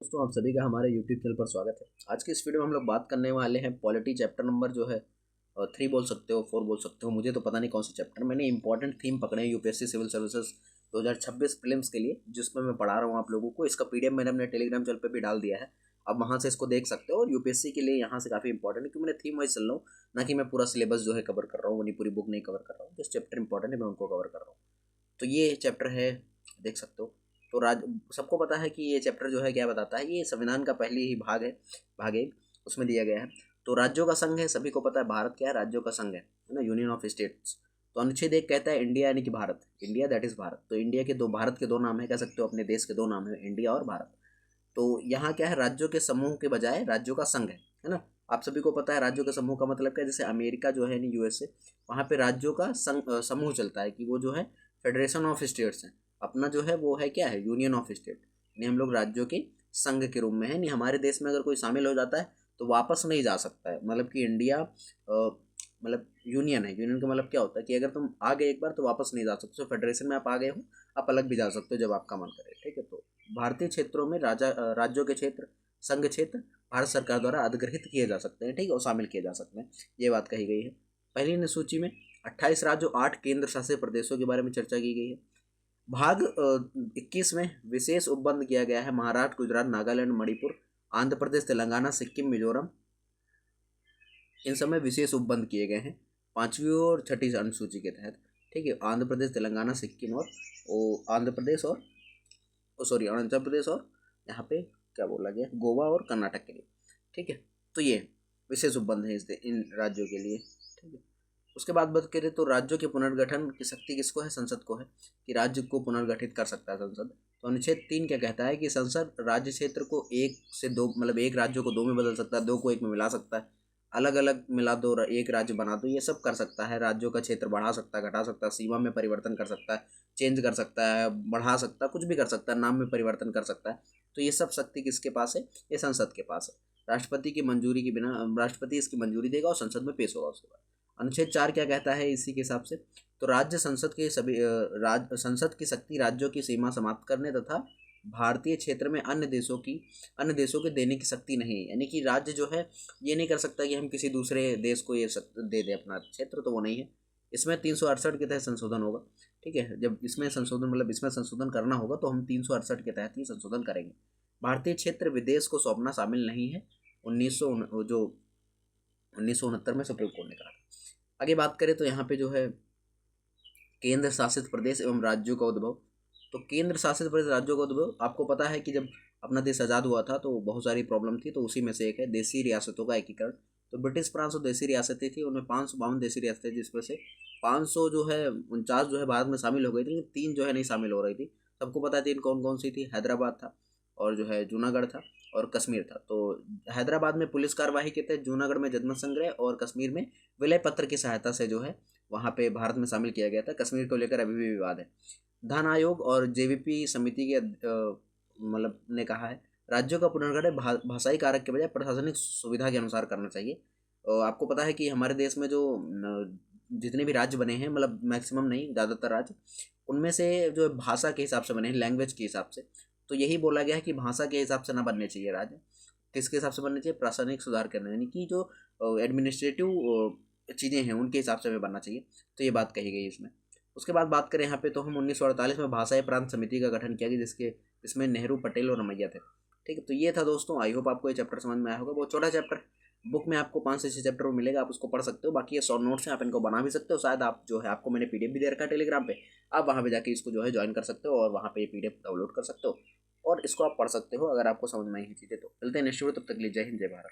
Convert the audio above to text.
दोस्तों आप सभी का हमारे यूट्यूब चैनल पर स्वागत है। आज की इस वीडियो में हम लोग बात करने वाले हैं पॉलिटी चैप्टर नंबर जो है 3 बोल सकते हो 4 बोल सकते हो, मुझे तो पता नहीं कौन सा चैप्टर। मैंने इंपॉर्टेंट थीम पकड़े हैं यूपीएससी सिविल सर्विसेज 2026 प्रीलिम्स के लिए, जिसमें मैं पढ़ा रहा हूँ आप लोगों को। इसका पीडीएफ मैंने अपने टेलीग्राम चैनल पर भी डाल दिया है, आप वहाँ से इसको देख सकते हो। और यूपीएससी के लिए यहाँ से काफ़ी इंपॉर्टेंट है, क्योंकि मैं थीम वाइज चल रहा हूँ, ना कि मैं पूरा सिलेबस जो है कवर कर रहा हूँ, पूरी बुक नहीं कवर कर रहा हूँ। जिस चैप्टर इंपॉर्टेंट है मैं उनको कवर कर रहा हूँ। तो ये चैप्टर है, देख सकते हो। तो सबको पता है कि ये चैप्टर जो है क्या बताता है। ये संविधान का पहली ही भाग है, भाग एक, उसमें दिया गया है। तो राज्यों का संघ है, सभी को पता है भारत क्या है, राज्यों का संघ है ना, यूनियन ऑफ स्टेट्स। तो अनुच्छेद 1 कहता है इंडिया यानी कि Bharat, India that is Bharat. तो इंडिया के दो, भारत के दो नाम है, कह सकते हो अपने देश के दो नाम है, इंडिया और भारत। तो यहाँ क्या है, राज्यों के समूह के बजाय राज्यों का संघ है ना। आप सभी को पता है राज्यों के समूह का मतलब क्या है। जैसे अमेरिका जो है यूएसए, वहाँ पे राज्यों का समूह चलता है, कि वो जो है फेडरेशन ऑफ स्टेट्स है। अपना जो है वो है क्या है, यूनियन ऑफ स्टेट, यानी हम लोग राज्यों के संघ के रूप में है। नहीं, हमारे देश में अगर कोई शामिल हो जाता है तो वापस नहीं जा सकता है। मतलब कि इंडिया मतलब यूनियन है। यूनियन का मतलब क्या होता है कि अगर तुम आ गए एक बार तो वापस नहीं जा सकते। तो फेडरेशन में आप आ गए हो, आप अलग भी जा सकते हो जब आपका मन करे, ठीक है। तो भारतीय क्षेत्रों में राज्यों के क्षेत्र, संघ क्षेत्र भारत सरकार द्वारा अधिग्रहित किए जा सकते हैं, ठीक है, और शामिल किए जा सकते हैं। ये बात कही गई है। पहली सूची में 28 राज्यों 8 केंद्र शासित प्रदेशों के बारे में चर्चा की गई है। भाग 21 में विशेष उपबंध किया गया है महाराष्ट्र, गुजरात, नागालैंड, मणिपुर, आंध्र प्रदेश, तेलंगाना, सिक्किम, मिजोरम, इन सब में विशेष उपबंध किए गए हैं 5वीं और 6ठी अनुसूची के तहत, ठीक है। आंध्र प्रदेश, तेलंगाना, सिक्किम और आंध्र प्रदेश और सॉरी अरुणाचल प्रदेश और यहाँ पे क्या बोला गया, गोवा और कर्नाटक के लिए, ठीक है। तो ये विशेष उपबंध है इन राज्यों के लिए, ठीक है। उसके बाद बात करें तो राज्यों के पुनर्गठन की शक्ति किसको है, संसद को है, कि राज्य को पुनर्गठित कर सकता है संसद। तो अनुच्छेद 3 क्या कहता है कि संसद राज्य क्षेत्र को एक से दो, मतलब एक राज्य को दो में बदल सकता है, दो को एक में मिला सकता है, अलग अलग मिला दो, एक राज्य बना दो, ये सब कर सकता है। राज्यों का क्षेत्र बढ़ा सकता है, घटा सकता है, सीमा में परिवर्तन कर सकता है, चेंज कर सकता है, बढ़ा सकता है, कुछ भी कर सकता है, नाम में परिवर्तन कर सकता है। तो ये सब शक्ति किसके पास है, ये संसद के पास है। राष्ट्रपति की मंजूरी के बिना राष्ट्रपति इसकी मंजूरी देगा और संसद में पेश होगा उसके बाद। अनुच्छेद 4 क्या कहता है इसी के हिसाब से, तो राज्य संसद के सभी संसद की शक्ति राज्यों की सीमा समाप्त करने तथा भारतीय क्षेत्र में अन्य देशों के देने की शक्ति नहीं है। यानी कि राज्य जो है ये नहीं कर सकता कि हम किसी दूसरे देश को ये दे दे अपना क्षेत्र, तो वो नहीं है। इसमें 368 के तहत संशोधन होगा, ठीक है। जब इसमें संशोधन मतलब इसमें संशोधन करना होगा तो हम 368 के तहत ही संशोधन करेंगे। भारतीय क्षेत्र विदेश को सौंपना शामिल नहीं है, 1969 में सुप्रीम कोर्ट ने कहा था। आगे बात करें तो यहाँ पे जो है केंद्र शासित प्रदेश एवं राज्यों का उद्भव। तो केंद्र शासित प्रदेश राज्यों का उद्भव, आपको पता है कि जब अपना देश आज़ाद हुआ था तो बहुत सारी प्रॉब्लम थी, तो उसी में से एक है देशी रियासतों का एकीकरण। तो ब्रिटिश 500 देशी रियासतें थी, उनमें 552 देशी रियासतें, जिसमें से 500 जो है 49 जो है भारत में शामिल हो गई थी, लेकिन 3 जो है नहीं शामिल हो रही थी। सबको पता है 3 कौन कौन सी थी, हैदराबाद था, और जो है जूनागढ़ था, और कश्मीर था। तो हैदराबाद में पुलिस कार्यवाही के तहत, जूनागढ़ में जनमत संग्रह, और कश्मीर में विलय पत्र की सहायता से जो है वहाँ पे भारत में शामिल किया गया था। कश्मीर को लेकर अभी भी विवाद है। धन आयोग और जेवीपी समिति के मतलब ने कहा है राज्यों का पुनर्गठन भाषाई कारक के बजाय प्रशासनिक सुविधा के अनुसार करना चाहिए। आपको पता है कि हमारे देश में जो जितने भी राज्य बने हैं, मतलब मैक्सिमम नहीं, ज़्यादातर राज्य, उनमें से जो भाषा के हिसाब से बने हैं, लैंग्वेज के हिसाब से। तो यही बोला गया है कि भाषा के हिसाब से ना बनने चाहिए राज्य, किसके हिसाब से बनने चाहिए, प्रशासनिक सुधार करने, यानी कि जो एडमिनिस्ट्रेटिव चीज़ें हैं उनके हिसाब से हमें बनना चाहिए। तो ये बात कही गई इसमें। उसके बाद बात करें यहाँ पे तो हम 1948 में भाषाई प्रांत समिति का गठन किया गया, जिसमें नेहरू, पटेल और रमैया थे, ठीक है। तो ये था दोस्तों, आई होप आपको ये चैप्टर समझ में आया होगा। बहुत छोटा चैप्टर, बुक में आपको 5 से 6 चैप्टर मिलेगा, आप उसको पढ़ सकते हो। बाकी ये शॉर्ट नोट्स हैं, आप इनको बना भी सकते हो। शायद आप जो है, आपको मैंने पीडीएफ भी दे रखा है टेलीग्राम पे, आप वहाँ पे जाके इसको जो है ज्वाइन कर सकते हो और वहाँ पे ये पीडीएफ डाउनलोड कर सकते हो और इसको आप पढ़ सकते हो अगर आपको समझ में आई है चीज़ें। तो मिलते हैं नेक्स्ट वीडियो, तब तक के लिए जय हिंद, जय भारत।